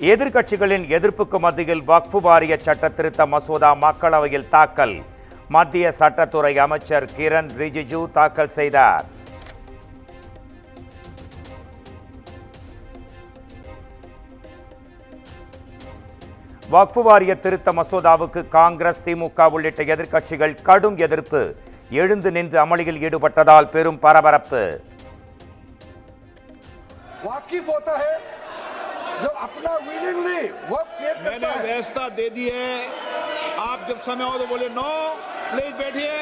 எதிர்க்கட்சிகளின் எதிர்ப்புக்கு மத்தியில் வக்ஃப் வாரிய சட்ட திருத்த மசோதா மக்களவையில் தாக்கல். மத்திய சட்டத்துறை அமைச்சர் கிரண் ரிஜிஜு தாக்கல் செய்தார். வக்ஃப் வாரிய திருத்த மசோதாவுக்கு காங்கிரஸ், திமுக உள்ளிட்ட எதிர்க்கட்சிகள் கடும் எதிர்ப்பு. எழுந்து நின்று அமளியில் ஈடுபட்டதால் பெரும் பரபரப்பு. जो अपना विलिंगली वर्क क्रिएट करता है। व्यवस्था दे दी है, आप जब समय हो तो बोले नो, प्लीज बैठिए,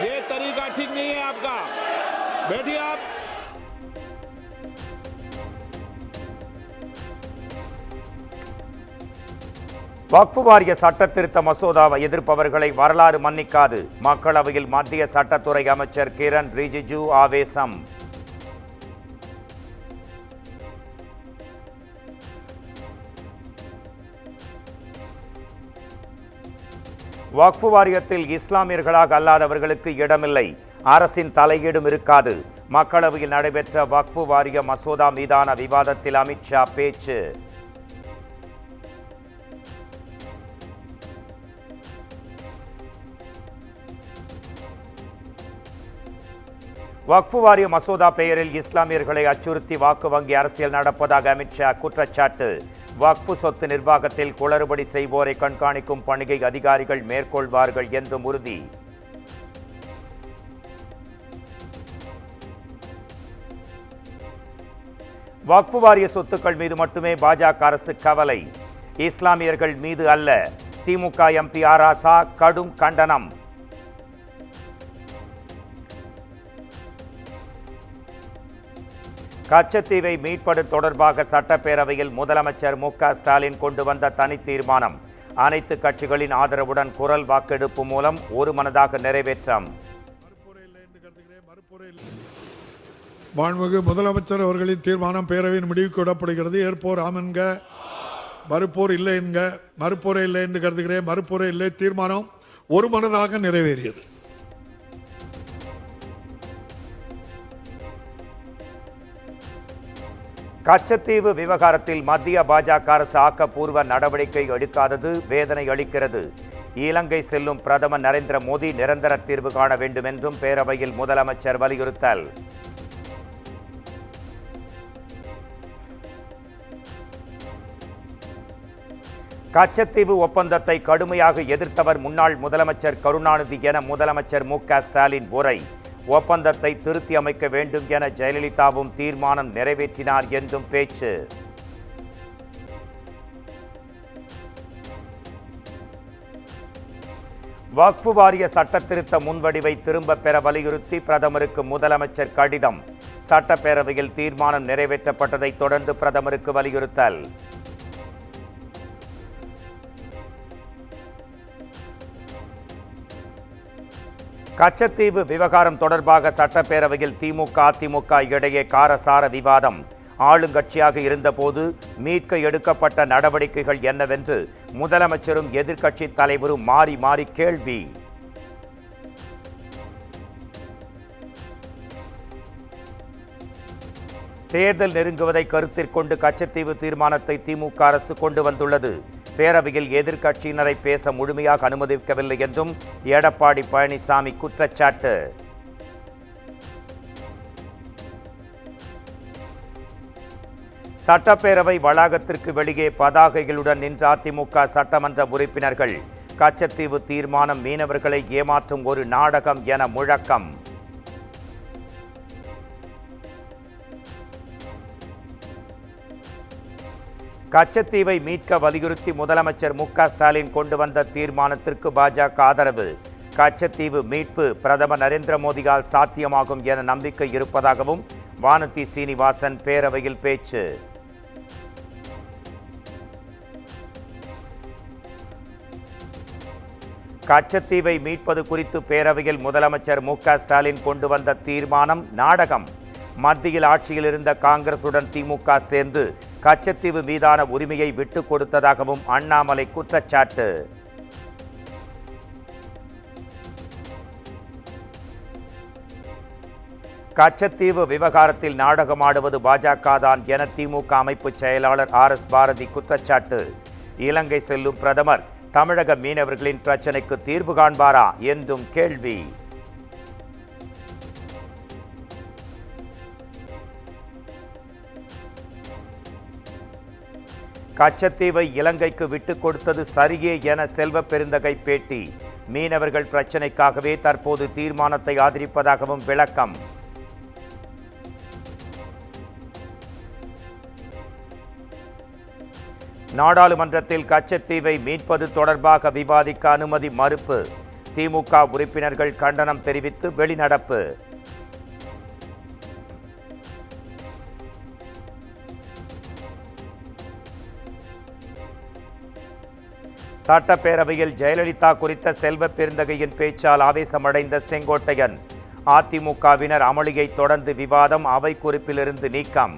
ये तरीका ठीक नहीं है आपका, बैठिए आप। வக்ஃப் வாரிய சட்ட திருத்த மசோதாவை எதிர்ப்பவர்களை வரலாறு மன்னிக்காது. மக்களவையில் மத்திய சட்டத்துறை அமைச்சர் கிரண் ரிஜிஜு ஆவேசம். வக்ஃப் வாரியத்தில் இஸ்லாமியர்களாக அல்லாதவர்களுக்கு இடமில்லை, அரசின் தலையீடும் இருக்காது. மக்களவையில் நடைபெற்ற வக்ஃப் வாரிய மசோதா மீதான விவாதத்தில் அமித்ஷா பேச்சு. வக்ஃப் வாரிய மசோதா பெயரில் இஸ்லாமியர்களை அச்சுறுத்தி வாக்கு வங்கி அரசியல் நடப்பதாக அமித்ஷா குற்றச்சாட்டு. வக்ஃப் சொத்து நிர்வாகத்தில் குளறுபடி செய்வோரை கண்காணிக்கும் பணியை அதிகாரிகள் மேற்கொள்வார்கள் என்றும் உறுதி. வக்ஃப் வாரிய சொத்துக்கள் மீது மட்டுமே பாஜக அரசு கவலை, இஸ்லாமியர்கள் மீது அல்ல. திமுக எம்பி ஆராசா கடும் கண்டனம். கச்சத்தீவை மீட்பது தொடர்பாக சட்டப்பேரவையில் முதலமைச்சர் மு.க. ஸ்டாலின் கொண்டு வந்த தனி தீர்மானம் அனைத்து கட்சிகளின் ஆதரவுடன் குரல் வாக்கெடுப்பு மூலம் ஒருமனதாக நிறைவேற்றம். மாண்புமிகு முதலமைச்சர் அவர்களின் தீர்மானம் பேரவையின் முடிவுக்கு விடப்படுகிறது. ஏற்போர் ஆம் என்க, மறுப்போர் இல்லை என்க. மறுப்போரே இல்லை என்று கருதுகிறேன், மறுப்போரே இல்லை. தீர்மானம் ஒருமனதாக நிறைவேறியது. கச்சத்தீவு விவகாரத்தில் மத்திய பாஜக அரசு ஆக்கப்பூர்வ நடவடிக்கை எடுக்காதது வேதனை அளிக்கிறது. இலங்கை செல்லும் பிரதமர் நரேந்திர மோடி நிரந்தர தீர்வு காண வேண்டும் என்றும் பேரவையில் முதலமைச்சர் வலியுறுத்தல். கச்சத்தீவு ஒப்பந்தத்தை கடுமையாக எதிர்த்தவர் முன்னாள் முதலமைச்சர் கருணாநிதி என முதலமைச்சர் மு.க. ஸ்டாலின் உரை. ஒப்பந்தத்தை திருத்தி அமைக்க வேண்டும் என ஜெயலலிதாவும் தீர்மானம் நிறைவேற்றினார் என்றும் பேச்சு. வக்ஃப் வாரிய சட்ட திருத்த முன்வடிவை திரும்ப பெற வலியுறுத்தி பிரதமருக்கு முதலமைச்சர் கடிதம். சட்டப்பேரவையில் தீர்மானம் நிறைவேற்றப்பட்டதை தொடர்ந்து பிரதமருக்கு வலியுறுத்தல். கச்சத்தீவு விவகாரம் தொடர்பாக சட்டப்பேரவையில் திமுக, அதிமுக இடையே காரசார விவாதம். ஆளுங்கட்சியாக இருந்தபோது மீட்க எடுக்கப்பட்ட நடவடிக்கைகள் என்னவென்று முதலமைச்சரும் எதிர்க்கட்சி தலைவரும் மாறி மாறி கேள்வி. தேர்தல் நெருங்குவதை கருத்தில் கொண்டு கச்சத்தீவு தீர்மானத்தை திமுக அரசு கொண்டு வந்துள்ளது. பேரவையில் எதிர்க்கட்சியினரை பேச முழுமையாக அனுமதிக்கவில்லை என்றும் எடப்பாடி பழனிசாமி குற்றச்சாட்டு. சட்டப்பேரவை வளாகத்திற்கு வெளியே பதாகைகளுடன் நின்ற அதிமுக சட்டமன்ற உறுப்பினர்கள் கச்சத்தீவு தீர்மானம் மீனவர்களை ஏமாற்றும் ஒரு நாடகம் என முழக்கம். கச்சத்தீவை மீட்க வலியுறுத்தி முதலமைச்சர் மு.க. ஸ்டாலின் கொண்டு வந்த தீர்மானத்திற்கு பாஜக ஆதரவு. கச்சத்தீவு மீட்பு பிரதமர் நரேந்திர மோடியால் சாத்தியமாகும் என நம்பிக்கை இருப்பதாகவும் வானதி சீனிவாசன் பேரவையில் பேச்சு. கச்சத்தீவை மீட்பது குறித்து பேரவையில் முதலமைச்சர் மு.க. ஸ்டாலின் கொண்டு வந்த தீர்மானம் நாடகம். மத்தியில் ஆட்சியில் இருந்த காங்கிரசுடன் திமுக சேர்ந்து கச்சத்தீவு மீதான உரிமையை விட்டுக் கொடுத்ததாகவும் அண்ணாமலை குற்றச்சாட்டு. கச்சத்தீவு விவகாரத்தில் நாடகமாடுவது பாஜக தான் என திமுக அமைப்பு செயலாளர் RS பாரதி குற்றச்சாட்டு. இலங்கை செல்லும் பிரதமர் தமிழக மீனவர்களின் பிரச்சினைக்கு தீர்வு காண்பாரா என்றும் கேள்வி. கச்சத்தீவை இலங்கைக்கு விட்டுக் கொடுத்தது சரியே என செல்வ பெருந்தகை பேட்டி. மீனவர்கள் பிரச்சினைக்காகவே தற்போது தீர்மானத்தை ஆதரிப்பதாகவும் விளக்கம். நாடாளுமன்றத்தில் கச்சத்தீவை மீட்பது தொடர்பாக விவாதிக்க அனுமதி மறுப்பு. திமுக உறுப்பினர்கள் கண்டனம் தெரிவித்து வெளிநடப்பு. சட்டப்பேரவையில் ஜெயலலிதா குறித்த செல்வ பெருந்தகையின் பேச்சால் ஆவேசமடைந்த செங்கோட்டையன். அதிமுகவினர் அமளியை தொடர்ந்து விவாதம், அவை குறிப்பிலிருந்து நீக்கம்.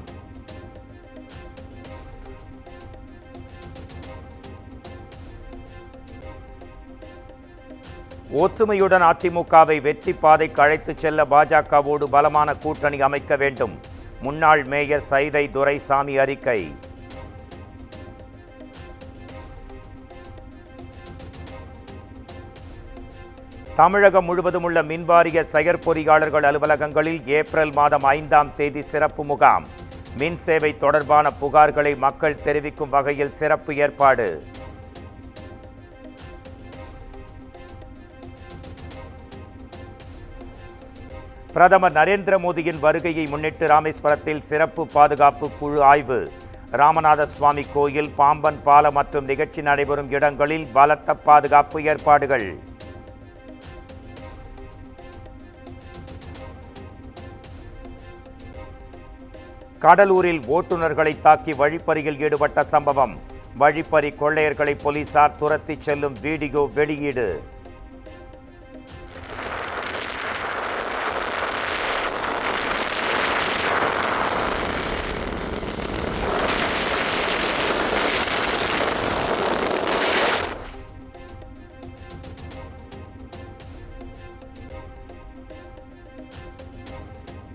ஒற்றுமையுடன் அதிமுகவை வெற்றி பாதைக்கு அழைத்துச் செல்ல பாஜகவோடு பலமான கூட்டணி அமைக்க வேண்டும். முன்னாள் மேயர் சைதை துரைசாமி அறிக்கை. தமிழகம் முழுவதும் உள்ள மின்வாரிய செயற்பொறியாளர்கள் அலுவலகங்களில் ஏப்ரல் மாதம் 5ஆம் தேதி சிறப்பு முகாம். மின் சேவை தொடர்பான புகார்களை மக்கள் தெரிவிக்கும் வகையில் சிறப்பு ஏற்பாடு. பிரதமர் நரேந்திர மோடியின் வருகையை முன்னிட்டு ராமேஸ்வரத்தில் சிறப்பு பாதுகாப்பு குழு ஆய்வு. ராமநாத சுவாமி கோயில், பாம்பன் பாலம் மற்றும் நிகழ்ச்சி நடைபெறும் இடங்களில் பலத்த பாதுகாப்பு ஏற்பாடுகள். கடலூரில் ஓட்டுநர்களை தாக்கி வழிப்பறியில் ஈடுபட்ட சம்பவம். வழிப்பறி கொள்ளையர்களை போலீசார் துரத்திச் செல்லும் வீடியோ வெளியீடு.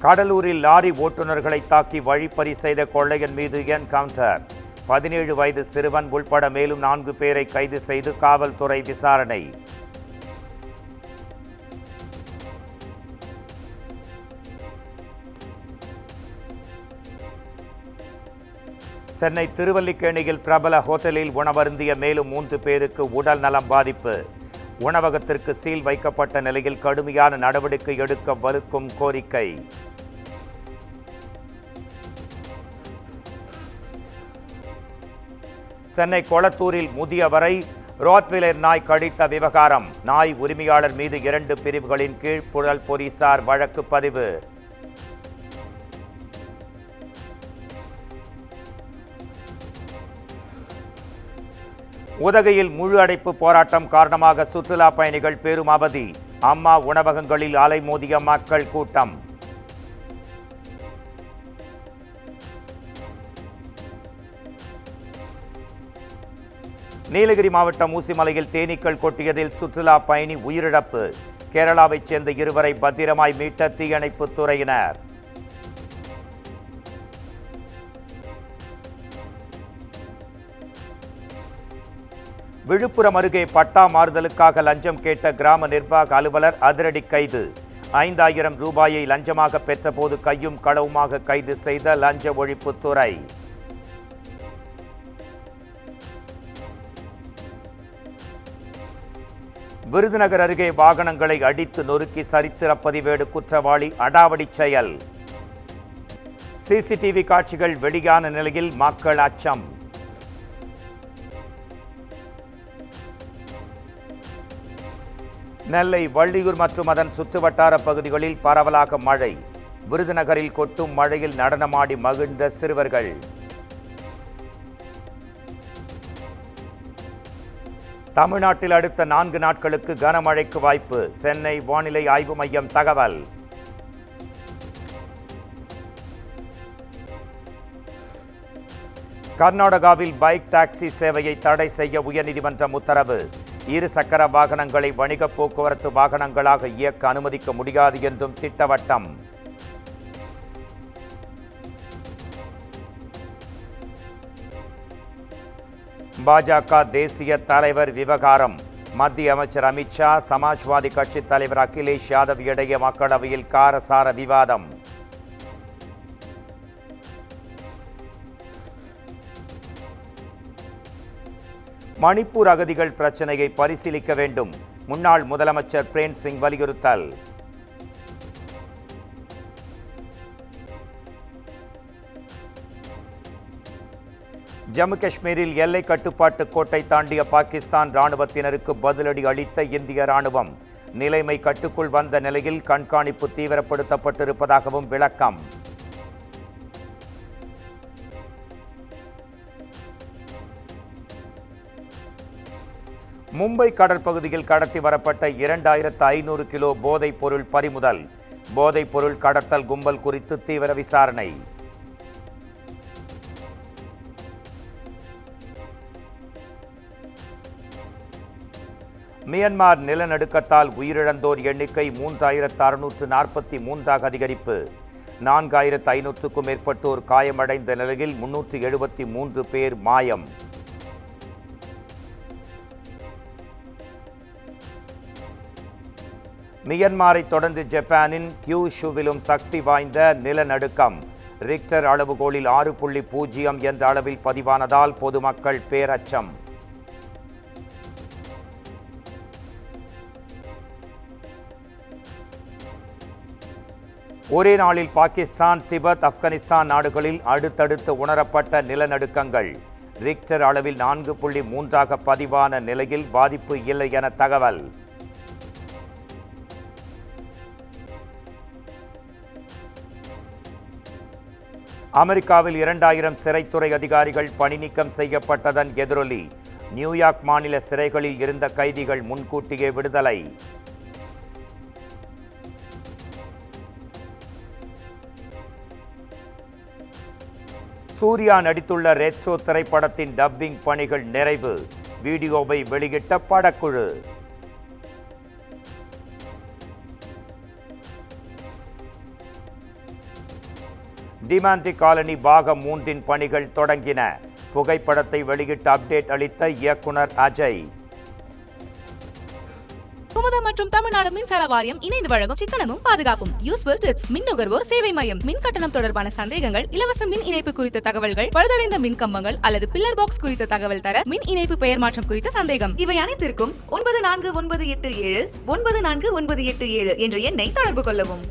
கடலூரில் லாரி ஓட்டுநர்களை தாக்கி வழிப்பறி செய்த கொள்ளையன் மீது என்கவுண்டர். 17 வயது சிறுவன் உள்பட மேலும் 4 பேரை கைது செய்து காவல்துறை விசாரணை. சென்னை திருவல்லிக்கேணியில் பிரபல ஹோட்டலில் உணவருந்திய மேலும் 3 பேருக்கு உடல் நலம் பாதிப்பு. உணவகத்திற்கு சீல் வைக்கப்பட்ட நிலையில் கடுமையான நடவடிக்கை எடுக்க வலுக்கும் கோரிக்கை. சென்னை கொளத்தூரில் முதியவரை ரோட்வீலர் நாய் கடித்த விவகாரம். நாய் உரிமையாளர் மீது 2 பிரிவுகளின் கீழ் புழல் போலீசார் வழக்கு பதிவு. உதகையில் முழு அடைப்பு போராட்டம் காரணமாக சுற்றுலா பயணிகள் பெரும் அவதி. அம்மா உணவகங்களில் அலைமோதிய மக்கள் கூட்டம். நீலகிரி மாவட்டம் ஊசிமலையில் தேனீக்கள் கொட்டியதில் சுற்றுலா பயணி உயிரிழப்பு. கேரளாவைச் சேர்ந்த 2 பத்திரமாய் மீட்ட தீயணைப்புத் துறையினர். விழுப்புரம் அருகே பட்டா மாறுதலுக்காக லஞ்சம் கேட்ட கிராம நிர்வாக அலுவலர் அதிரடி கைது. 5000 ரூபாயை லஞ்சமாக பெற்றபோது கையும் களவுமாக கைது செய்த லஞ்ச ஒழிப்புத்துறை. விருதுநகர் அருகே வாகனங்களை அடித்து நொறுக்கி சரித்திர பதிவேடு குற்றவாளி அடாவடி செயல். சிசிடிவி காட்சிகள் வெளியான நிலையில் மக்கள் அச்சம். நெல்லை, வள்ளியூர் மற்றும் அதன் சுற்றுவட்டார பகுதிகளில் பரவலாக மழை. விருதுநகரில் கொட்டும் மழையில் நடனமாடி மகிழ்ந்த சிறுவர்கள். தமிழ்நாட்டில் அடுத்த 4 நாட்களுக்கு கனமழைக்கு வாய்ப்பு. சென்னை வானிலை ஆய்வு மையம் தகவல். கர்நாடகாவில் பைக் டாக்ஸி சேவையை தடை செய்ய உயர்நீதிமன்றம் உத்தரவு. 2 சக்கர வாகனங்களை வணிக போக்குவரத்து வாகனங்களாக இயக்க அனுமதிக்க முடியாது என்றும் திட்டவட்டம். பாஜக தேசிய தலைவர் விவகாரம். மத்திய அமைச்சர் அமித்ஷா, சமாஜ்வாதி கட்சி தலைவர் அகிலேஷ் யாதவ் இடையே மக்களவையில் காரசார விவாதம். மணிப்பூர் அகதிகள் பிரச்சினையை பரிசீலிக்க வேண்டும். முன்னாள் முதலமைச்சர் பிரேம் சிங் வலியுறுத்தல். ஜம்மு காஷ்மீரில் எல்லை கட்டுப்பாட்டு கோட்டை தாண்டிய பாகிஸ்தான் ராணுவத்தினருக்கு பதிலடி அளித்த இந்திய ராணுவம். நிலைமை கட்டுக்குள் வந்த நிலையில் கண்காணிப்பு தீவிரப்படுத்தப்பட்டிருப்பதாகவும் விளக்கம். மும்பை கடற்பகுதியில் கடத்தி வரப்பட்ட 2500 கிலோ போதைப் பொருள் பறிமுதல். போதைப் பொருள் கடத்தல் கும்பல் குறித்து தீவிர விசாரணை. மியான்மர் நிலநடுக்கத்தால் உயிரிழந்தோர் எண்ணிக்கை 3643 அதிகரிப்பு. 4500க்கும் மேற்பட்டோர் காயமடைந்த நிலையில் 373 பேர் மாயம். மியான்மரை தொடர்ந்து ஜப்பானின் கியூஷுவிலும் சக்தி வாய்ந்த நிலநடுக்கம். ரிக்டர் அளவுகோலில் 6.0 என்ற அளவில் பதிவானதால் பொதுமக்கள் பேரச்சம். ஒரே நாளில் பாகிஸ்தான், திபெத், ஆப்கானிஸ்தான் நாடுகளில் அடுத்தடுத்து உணரப்பட்ட நிலநடுக்கங்கள். ரிக்டர் அளவில் 4.3 பதிவான நிலையில் பாதிப்பு இல்லை என தகவல். அமெரிக்காவில் 2000 சிறைத்துறை அதிகாரிகள் பணி நீக்கம் செய்யப்பட்டதன் எதிரொலி. நியூயார்க் மாநில சிறைகளில் இருந்த கைதிகள் முன்கூட்டியே விடுதலை. சூர்யா நடித்துள்ள ரெட்ரோ திரைப்படத்தின் டப்பிங் பணிகள் நிறைவு. வீடியோவை வெளியிட்ட படக்குழு. டிமாண்டி காலனி பாகம் 3 பணிகள் தொடங்கின. புகைப்படத்தை வெளியிட்டு அப்டேட் அளித்த இயக்குனர் அஜய். குமுதம் மற்றும் தமிழ்நாடு மின்சார வாரியம் இணைந்து வழங்கும் சிக்கனமும் பாதுகாப்பும் யூஸ்ஃபுல் டிப்ஸ். மின் நுகர்வோர் சேவை மையம். மின் கட்டணம் தொடர்பான சந்தேகங்கள், இலவச மின் இணைப்பு குறித்த தகவல்கள், பழுதடைந்த மின் கம்பங்கள் அல்லது பில்லர் பாக்ஸ் குறித்த தகவல் தர, மின் இணைப்பு பெயர் மாற்றம் குறித்த சந்தேகம், இவை அனைத்திற்கும் 9497 94987 என்ற எண்ணை தொடர்பு கொள்ளவும்.